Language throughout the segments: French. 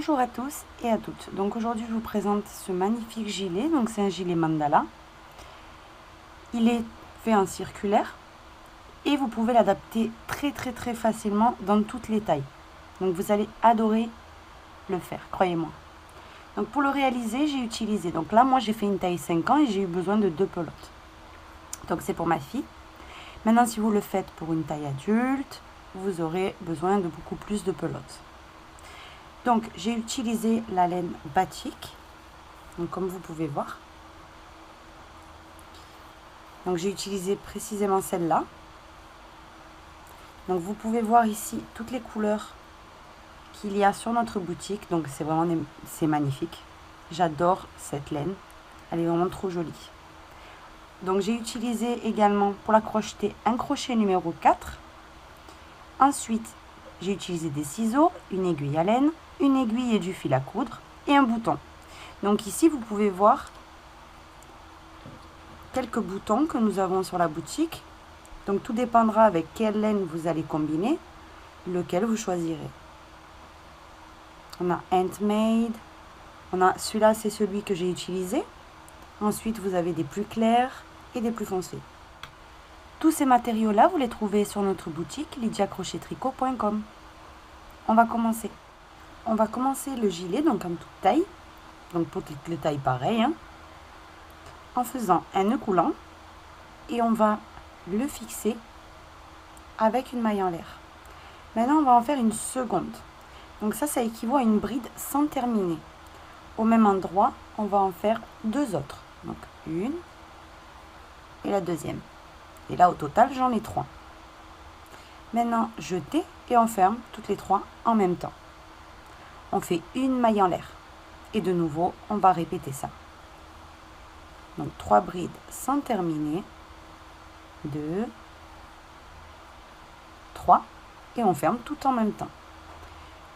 Bonjour à tous et à toutes. Donc aujourd'hui je vous présente ce magnifique gilet. Donc c'est un gilet mandala. Il est fait en circulaire et vous pouvez l'adapter très facilement dans toutes les tailles. Donc vous allez adorer le faire, croyez-moi. Donc pour le réaliser, j'ai utilisé, donc là moi j'ai fait une taille 5 ans et j'ai eu besoin de 2 pelotes. Donc c'est pour ma fille. Maintenant si vous le faites pour une taille adulte, vous aurez besoin de beaucoup plus de pelotes. Donc j'ai utilisé la laine batik, donc comme vous pouvez voir. Donc j'ai utilisé précisément celle-là. Donc vous pouvez voir ici toutes les couleurs qu'il y a sur notre boutique. Donc c'est vraiment c'est magnifique. J'adore cette laine. Elle est vraiment trop jolie. Donc j'ai utilisé également pour la crocheter un crochet numéro 4. Ensuite j'ai utilisé des ciseaux, une aiguille à laine, une aiguille et du fil à coudre et un bouton. Donc ici vous pouvez voir quelques boutons que nous avons sur la boutique. Donc tout dépendra avec quelle laine vous allez combiner, lequel vous choisirez. On a handmade, on a celui-là, c'est celui que j'ai utilisé. Ensuite vous avez des plus clairs et des plus foncés. Tous ces matériaux là vous les trouvez sur notre boutique lydiacrochettricot.com. On va commencer. On va commencer le gilet donc en toute taille, donc pour toutes les tailles pareilles, en faisant un nœud coulant et on va le fixer avec une maille en l'air. Maintenant on va en faire une seconde. Donc ça équivaut à une bride sans terminer. Au même endroit on va en faire deux autres. Donc une et la deuxième. Et là au total j'en ai 3. Maintenant jeter et on ferme toutes les 3 en même temps. On fait une maille en l'air. Et de nouveau, on va répéter ça. Donc 3 brides sans terminer. 2, 3. Et on ferme tout en même temps.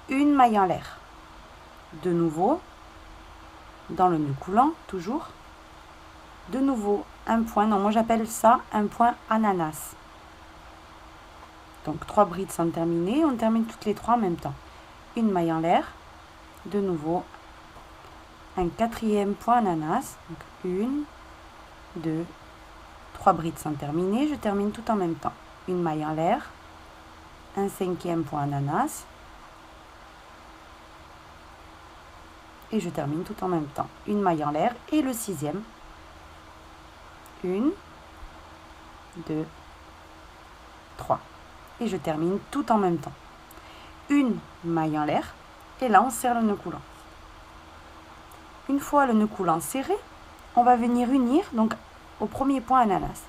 Une maille en l'air. De nouveau, dans le nœud coulant, toujours. De nouveau, un point. Non, moi j'appelle ça un point ananas. Donc 3 brides sans terminer. On termine toutes les 3 en même temps. Une maille en l'air. De nouveau un quatrième point ananas, donc 1, 2, 3 brides sans terminer, je termine tout en même temps, une maille en l'air, un cinquième point ananas et je termine tout en même temps, une maille en l'air et le sixième, 1, 2, 3 et je termine tout en même temps, une maille en l'air. Et là, on serre le nœud coulant. Une fois le nœud coulant serré, on va venir unir donc au premier point ananas.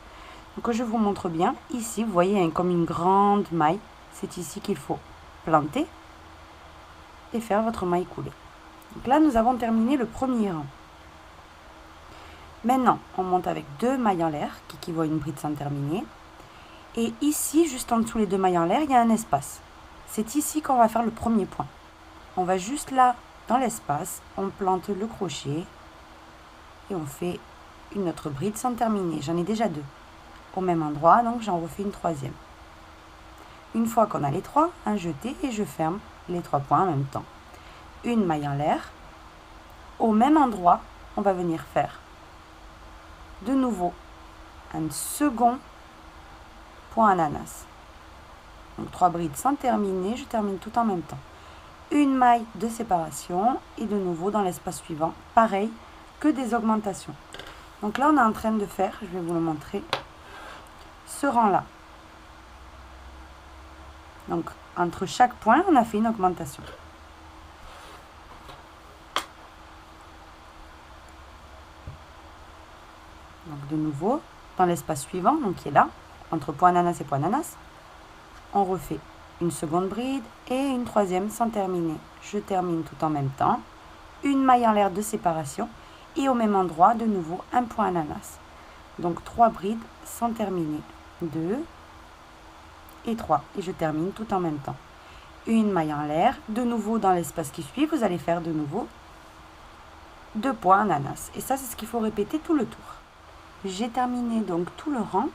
Donc je vous montre bien. Ici, vous voyez comme une grande maille. C'est ici qu'il faut planter et faire votre maille coulée. Donc là, nous avons terminé le premier rang. Maintenant, on monte avec 2 mailles en l'air qui équivaut à une bride sans terminer. Et ici, juste en dessous les 2 mailles en l'air, il y a un espace. C'est ici qu'on va faire le premier point. On va juste là, dans l'espace, on plante le crochet et on fait une autre bride sans terminer. J'en ai déjà 2 au même endroit, donc j'en refais une troisième. Une fois qu'on a les 3, un jeté et je ferme les 3 points en même temps. Une maille en l'air. Au même endroit, on va venir faire de nouveau un second point ananas. Donc 3 brides sans terminer, je termine tout en même temps. Une maille de séparation et de nouveau dans l'espace suivant, pareil que des augmentations. Donc là, on est en train de faire, je vais vous le montrer, ce rang-là. Donc, entre chaque point, on a fait une augmentation. Donc, de nouveau, dans l'espace suivant, donc qui est là, entre point ananas et point ananas, on refait une seconde bride et une troisième sans terminer. Je termine tout en même temps. Une maille en l'air de séparation et au même endroit, de nouveau, un point ananas. Donc 3 brides sans terminer. 2 et 3. Et je termine tout en même temps. Une maille en l'air. De nouveau, dans l'espace qui suit, vous allez faire de nouveau 2 points ananas. Et ça, c'est ce qu'il faut répéter tout le tour. J'ai terminé donc tout le rang.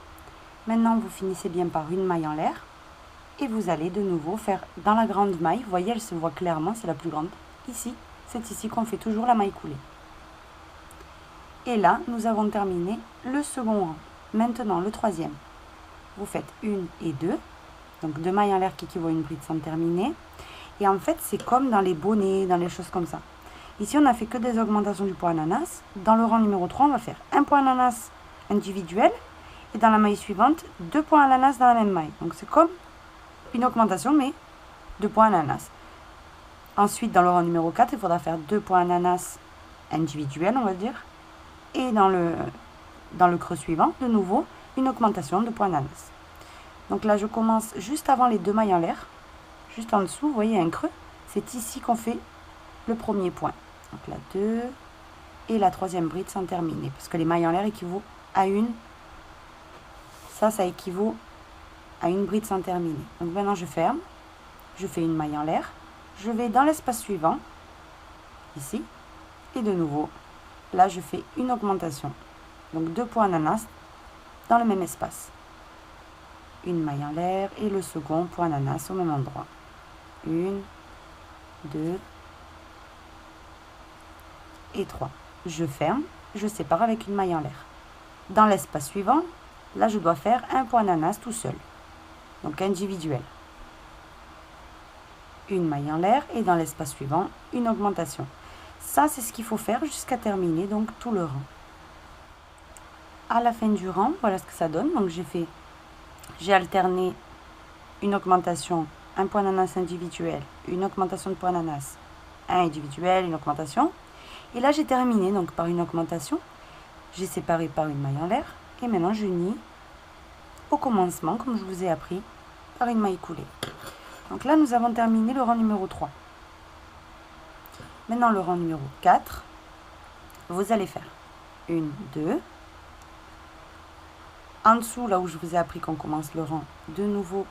Maintenant, vous finissez bien par une maille en l'air. Et vous allez de nouveau faire dans la grande maille, vous voyez elle se voit clairement, c'est la plus grande. ici, c'est ici qu'on fait toujours la maille coulée. Et là, nous avons terminé le second rang. Maintenant, le troisième. Vous faites 1 et 2. Donc 2 mailles en l'air qui équivaut à une bride sans terminer. Et en fait, c'est comme dans les bonnets, dans les choses comme ça. Ici, on n'a fait que des augmentations du point ananas. Dans le rang numéro 3, on va faire un point ananas individuel. Et dans la maille suivante, 2 points ananas dans la même maille. Donc c'est comme une augmentation, mais 2 points ananas. Ensuite, dans le rang numéro 4, il faudra faire 2 points ananas individuels, on va dire. Et dans le creux suivant, de nouveau, une augmentation de points ananas. Donc là, je commence juste avant les 2 mailles en l'air. Juste en dessous, vous voyez un creux. C'est ici qu'on fait le premier point. Donc là, 2 et la troisième bride sans terminer. Parce que les mailles en l'air équivaut à une. Ça équivaut à une bride sans terminer. Donc maintenant, je ferme. Je fais une maille en l'air. Je vais dans l'espace suivant. Ici. Et de nouveau, là, je fais une augmentation. Donc 2 points ananas dans le même espace. Une maille en l'air et le second point ananas au même endroit. 1, 2 et 3. Je ferme, je sépare avec une maille en l'air. Dans l'espace suivant, là je dois faire un point ananas tout seul. Donc individuel. Une maille en l'air et dans l'espace suivant, une augmentation. Ça, c'est ce qu'il faut faire jusqu'à terminer donc tout le rang. À la fin du rang, voilà ce que ça donne. Donc j'ai alterné une augmentation, un point ananas individuel, une augmentation de point ananas, un individuel, une augmentation. Et là, j'ai terminé donc par une augmentation. J'ai séparé par une maille en l'air. Et maintenant, je unis au commencement, comme je vous ai appris, par une maille coulée. Donc là, nous avons terminé le rang numéro 3. Maintenant, le rang numéro 4, vous allez faire 1, 2. En dessous, là où je vous ai appris qu'on commence le rang, de nouveau,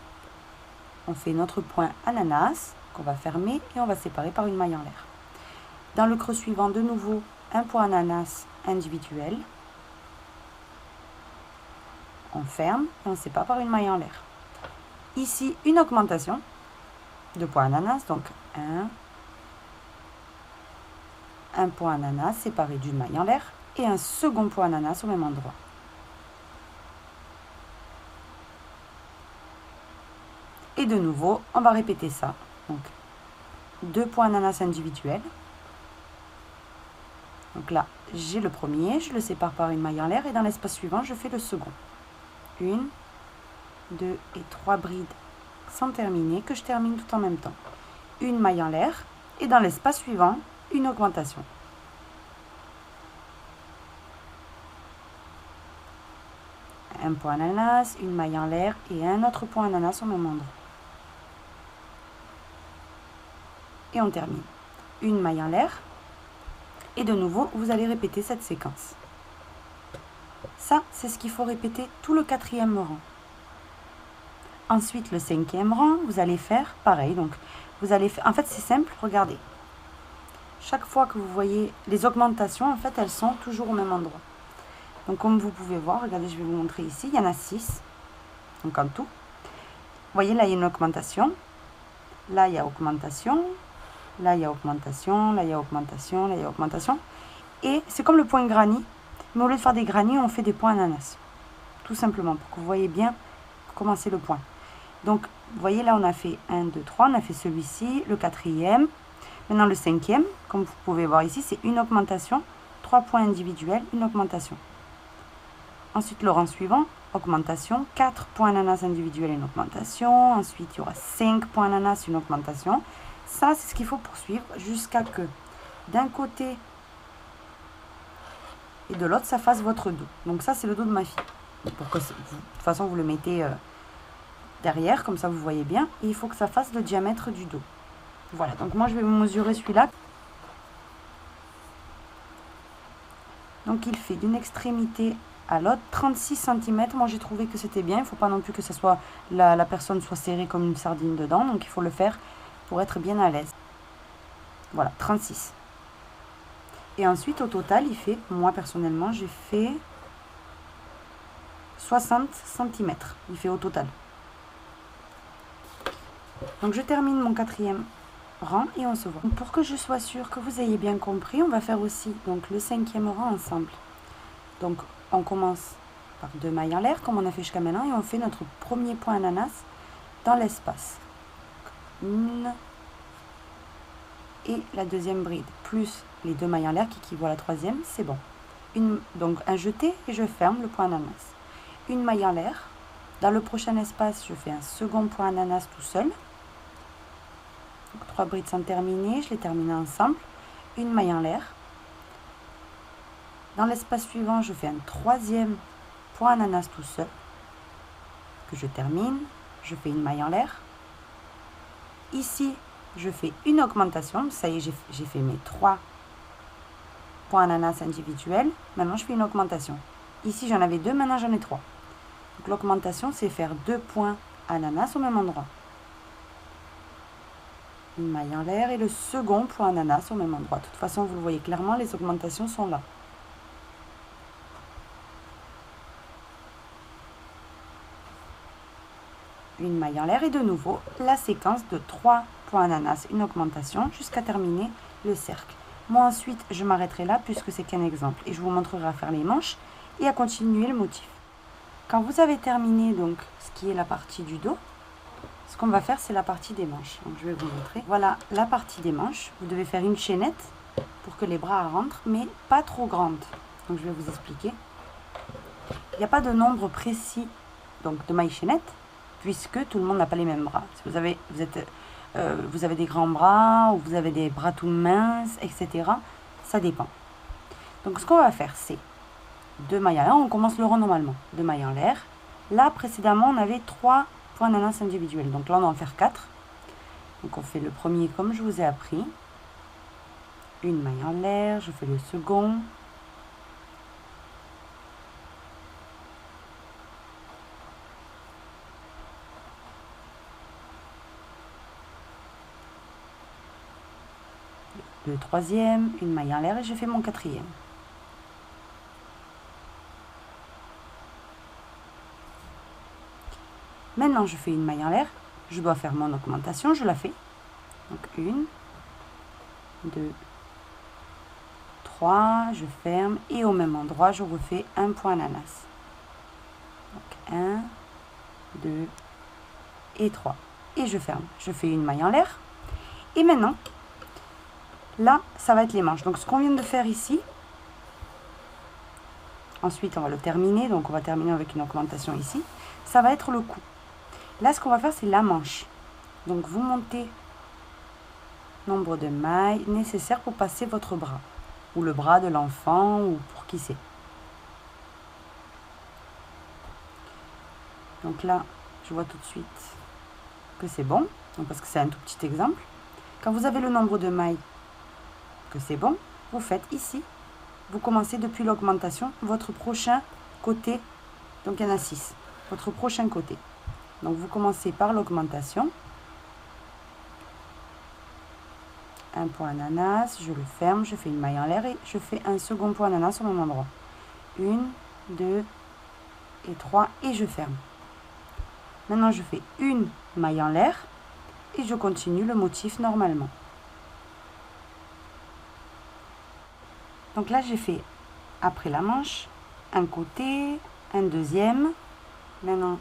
on fait notre point ananas qu'on va fermer et on va séparer par une maille en l'air. Dans le creux suivant, de nouveau, un point ananas individuel. On ferme et on sépare par une maille en l'air. Ici, une augmentation de point ananas, donc un point ananas séparé d'une maille en l'air et un second point ananas au même endroit. Et de nouveau, on va répéter ça. Donc, 2 points ananas individuels. Donc là, j'ai le premier, je le sépare par une maille en l'air et dans l'espace suivant, je fais le second. 1, 2 et 3 brides sans terminer, que je termine tout en même temps. Une maille en l'air et dans l'espace suivant, une augmentation. Un point ananas, une maille en l'air et un autre point ananas au même endroit. Et on termine. Une maille en l'air. Et de nouveau, vous allez répéter cette séquence. Ça, c'est ce qu'il faut répéter tout le 4e rang. Ensuite, le 5e rang, vous allez faire pareil. Donc, vous allez faire... En fait, c'est simple, regardez. Chaque fois que vous voyez les augmentations, en fait, elles sont toujours au même endroit. Donc, comme vous pouvez voir, regardez, je vais vous montrer ici, il y en a 6. Donc, en tout. Vous voyez, là, il y a une augmentation. Là, il y a augmentation. Là, il y a augmentation. Là, il y a augmentation. Là, il y a augmentation. Et c'est comme le point granny. Mais au lieu de faire des granny, on fait des points ananas. Tout simplement, pour que vous voyez bien comment c'est le point. Donc, vous voyez, là, on a fait 1, 2, 3. On a fait celui-ci, le 4e. Maintenant, le 5e, comme vous pouvez voir ici, c'est une augmentation. 3 points individuels, une augmentation. Ensuite, le rang suivant, augmentation. 4 points ananas individuels, une augmentation. Ensuite, il y aura 5 points ananas, une augmentation. Ça, c'est ce qu'il faut poursuivre jusqu'à que d'un côté et de l'autre, ça fasse votre dos. Donc ça, c'est le dos de ma fille. Pour que, de toute façon, vous le mettez derrière, comme ça, vous voyez bien. Et il faut que ça fasse le diamètre du dos. Voilà, donc moi, je vais vous mesurer celui-là. Donc, il fait d'une extrémité à l'autre 36 cm. Moi, j'ai trouvé que c'était bien. Il ne faut pas non plus que ça soit la personne soit serrée comme une sardine dedans. Donc, il faut le faire pour être bien à l'aise. Voilà, 36. Et ensuite, au total, il fait, moi personnellement, j'ai fait 60 cm. Il fait au total. Donc, je termine mon 4e rang et on se voit. Pour que je sois sûre que vous ayez bien compris, on va faire aussi donc le 5e rang ensemble. Donc on commence par 2 mailles en l'air comme on a fait jusqu'à maintenant et on fait notre premier point ananas dans l'espace. Une et la deuxième bride plus les 2 mailles en l'air qui équivaut à la troisième, c'est bon. Donc un jeté et je ferme le point ananas. Une maille en l'air. Dans le prochain espace, je fais un second point ananas tout seul. Donc 3 brides sont terminées, je les termine ensemble. Une maille en l'air. Dans l'espace suivant, je fais un 3e point ananas tout seul que je termine. Je fais une maille en l'air. Ici, je fais une augmentation. Ça y est, j'ai fait mes 3 points ananas individuels. Maintenant, je fais une augmentation. Ici, j'en avais 2, maintenant j'en ai 3. Donc l'augmentation, c'est faire 2 points ananas au même endroit. Une maille en l'air et le second point ananas au même endroit. De toute façon, vous le voyez clairement, les augmentations sont là. Une maille en l'air et de nouveau la séquence de 3 points ananas, une augmentation jusqu'à terminer le cercle. Moi ensuite je m'arrêterai là puisque c'est qu'un exemple et je vous montrerai à faire les manches et à continuer le motif. Quand vous avez terminé donc ce qui est la partie du dos, ce qu'on va faire c'est la partie des manches. Donc je vais vous montrer. Voilà la partie des manches. Vous devez faire une chaînette pour que les bras rentrent mais pas trop grande. Donc je vais vous expliquer. Il n'y a pas de nombre précis donc de mailles chaînettes, puisque tout le monde n'a pas les mêmes bras. Si vous avez des grands bras ou vous avez des bras tout minces, etc., ça dépend. Donc ce qu'on va faire, c'est 2 mailles en l'air. On commence le rond normalement. 2 mailles en l'air. Là, précédemment, on avait 3 points ananas individuels. Donc là, on va en faire 4. Donc on fait le premier comme je vous ai appris. Une maille en l'air. Je fais le second. Le troisième, une maille en l'air et je fais mon 4e. Maintenant, je fais une maille en l'air. Je dois faire mon augmentation, je la fais. Donc 1, 2, 3, je ferme et au même endroit, je refais un point ananas. Donc 1, 2 et 3. Et je ferme. Je fais une maille en l'air. Et maintenant, là, ça va être les manches. Donc, ce qu'on vient de faire ici, ensuite, on va le terminer. Donc, on va terminer avec une augmentation ici. Ça va être le cou. Là, ce qu'on va faire, c'est la manche. Donc, vous montez nombre de mailles nécessaires pour passer votre bras. Ou le bras de l'enfant, ou pour qui c'est. Donc là, je vois tout de suite que c'est bon. Donc, parce que c'est un tout petit exemple. Quand vous avez le nombre de mailles que c'est bon, vous faites ici, vous commencez depuis l'augmentation, votre prochain côté, donc il y en a 6, votre prochain côté. Donc vous commencez par l'augmentation, un point ananas, je le ferme, je fais une maille en l'air et je fais un second point ananas au même endroit. 1, 2 et 3 et je ferme. Maintenant je fais une maille en l'air et je continue le motif normalement. Donc là, j'ai fait, après la manche, un côté, un deuxième. Maintenant,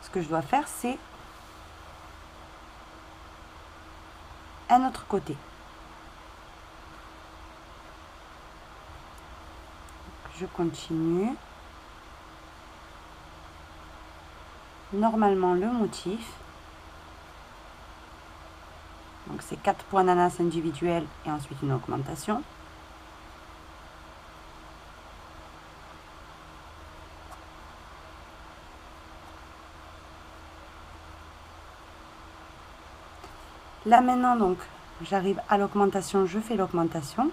ce que je dois faire, c'est un autre côté. Je continue. Normalement, le motif. Donc, c'est 4 points ananas individuels et ensuite une augmentation. Là maintenant, donc, j'arrive à l'augmentation, je fais l'augmentation.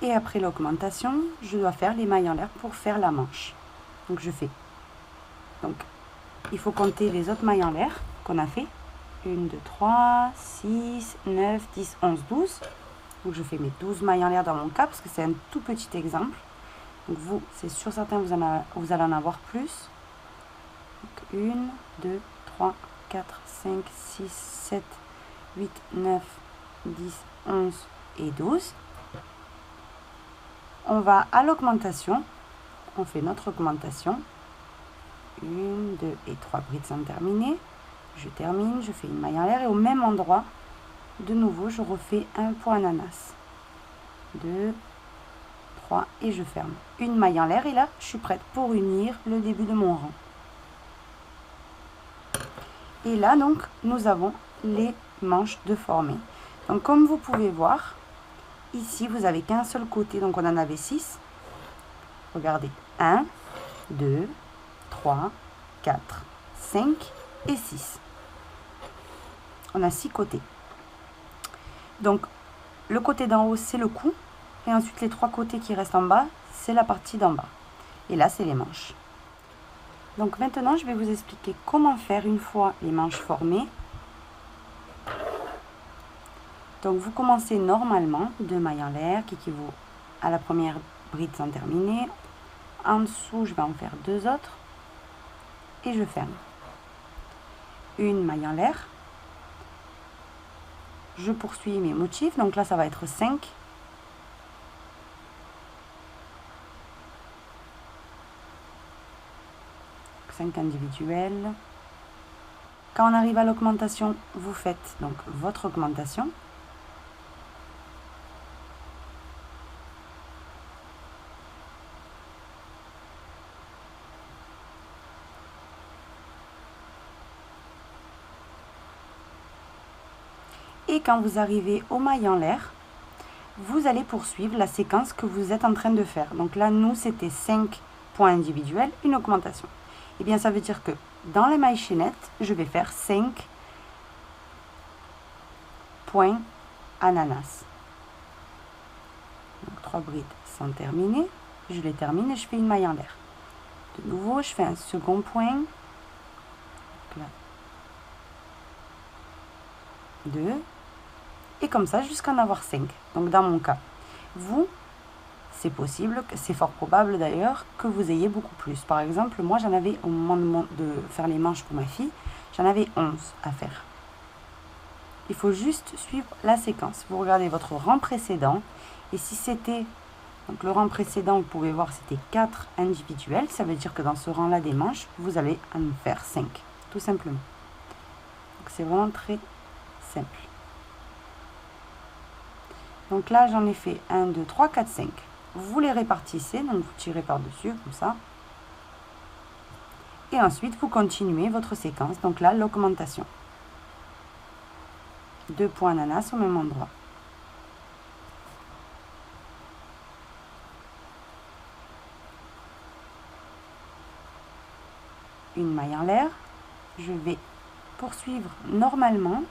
Et après l'augmentation, je dois faire les mailles en l'air pour faire la manche. Donc je fais. Donc il faut compter les autres mailles en l'air qu'on a fait. 1, 2, 3, 6, 9, 10, 11, 12. Donc je fais mes 12 mailles en l'air dans mon cas parce que c'est un tout petit exemple. Donc vous, c'est sûr certain, vous allez en avoir plus. Donc 1, 2, 3, 4, 5, 6, 7, 8, 9, 10, 11 et 12. On va à l'augmentation. On fait notre augmentation. 1, 2 et 3 brides sont terminées. Je termine, je fais une maille en l'air et au même endroit, de nouveau, je refais un point ananas. 2, 3 et je ferme. Une maille en l'air et là, je suis prête pour unir le début de mon rang. Et là, donc, nous avons les manches de formées. Donc, comme vous pouvez voir, ici, vous n'avez qu'un seul côté, donc on en avait 6. Regardez, 1, 2, 3, 4, 5 et 6. On a 6 côtés. Donc, le côté d'en haut, c'est le cou. Et ensuite, les 3 côtés qui restent en bas, c'est la partie d'en bas. Et là, c'est les manches. Donc, maintenant, je vais vous expliquer comment faire une fois les manches formées. Donc, vous commencez normalement 2 mailles en l'air qui équivaut à la première bride sans terminer. En dessous, je vais en faire 2 autres. Et je ferme. Une maille en l'air. Je poursuis mes motifs. Donc là, ça va être 5. Individuels. Quand on arrive à l'augmentation, vous faites donc votre augmentation. Et quand vous arrivez aux mailles en l'air, vous allez poursuivre la séquence que vous êtes en train de faire. Donc là, nous, c'était 5 points individuels, une augmentation. Et bien, ça veut dire que dans les mailles chaînettes, je vais faire 5 points ananas. Donc 3 brides sont terminées. Je les termine et je fais une maille en l'air. De nouveau, je fais un second point. Donc là, 2. Et comme ça, jusqu'à en avoir 5. Donc dans mon cas, vous, c'est possible, c'est fort probable d'ailleurs, que vous ayez beaucoup plus. Par exemple, moi, j'en avais, au moment de faire les manches pour ma fille, j'en avais 11 à faire. Il faut juste suivre la séquence. Vous regardez votre rang précédent. Et si c'était, donc le rang précédent, vous pouvez voir, c'était 4 individuels. Ça veut dire que dans ce rang-là des manches, vous allez en faire 5, tout simplement. Donc c'est vraiment très simple. Donc là, j'en ai fait 1, 2, 3, 4, 5. Vous les répartissez, donc vous tirez par-dessus, comme ça. Et ensuite, vous continuez votre séquence. Donc là, l'augmentation. 2 points ananas au même endroit. Une maille en l'air. Je vais poursuivre normalement.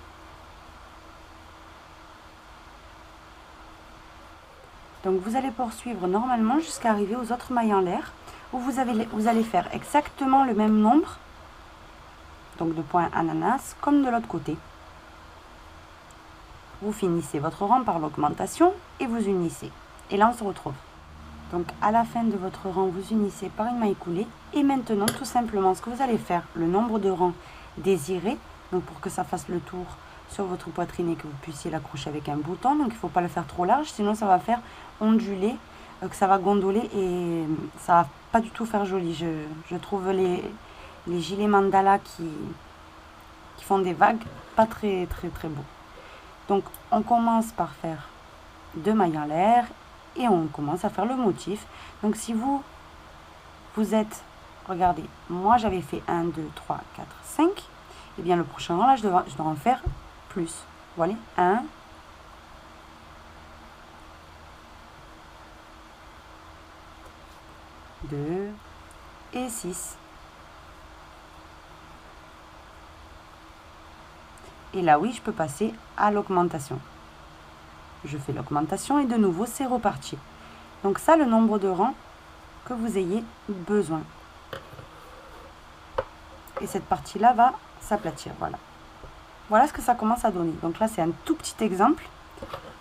Donc vous allez poursuivre normalement jusqu'à arriver aux autres mailles en l'air où vous allez faire exactement le même nombre donc de points ananas comme de l'autre côté. Vous finissez votre rang par l'augmentation et vous unissez. Et là on se retrouve. Donc à la fin de votre rang, vous unissez par une maille coulée. Et maintenant tout simplement ce que vous allez faire, le nombre de rangs désiré, donc pour que ça fasse le tour sur votre poitrine et que vous puissiez l'accrocher avec un bouton. Donc il ne faut pas le faire trop large, sinon ça va faire onduler, que ça va gondoler et ça va pas du tout faire joli. Je trouve les gilets mandala qui font des vagues pas très beaux. Donc on commence par faire 2 mailles en l'air et on commence à faire le motif. Donc si vous êtes, regardez, moi j'avais fait 1, 2, 3, 4, 5, et bien le prochain rang là je dois en faire plus. Voilà, 1, 2 et 6. Et là, oui, je peux passer à l'augmentation. Je fais l'augmentation et de nouveau, c'est reparti. Donc ça, le nombre de rangs que vous ayez besoin. Et cette partie-là va s'aplatir, voilà. Voilà ce que ça commence à donner. Donc là, c'est un tout petit exemple,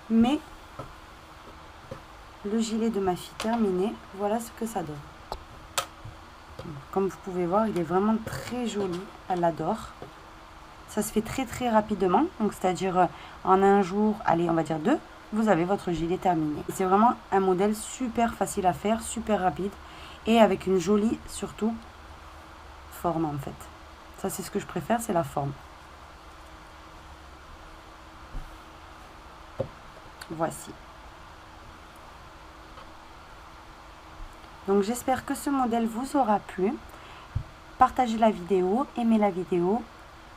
mais le gilet de ma fille terminé. Voilà ce que ça donne. Comme vous pouvez voir, il est vraiment très joli. Elle l'adore. Ça se fait très très rapidement. Donc c'est-à-dire en un jour, allez on va dire 2, vous avez votre gilet terminé. C'est vraiment un modèle super facile à faire, super rapide. Et avec une jolie surtout forme en fait. Ça c'est ce que je préfère, c'est la forme. Voici. Donc j'espère que ce modèle vous aura plu. Partagez la vidéo, aimez la vidéo,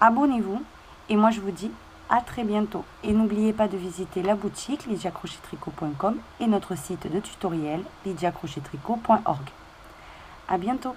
abonnez-vous. Et moi je vous dis à très bientôt. Et n'oubliez pas de visiter la boutique lydiacrochettricot.com et notre site de tutoriel lydiacrochettricot.org. À bientôt.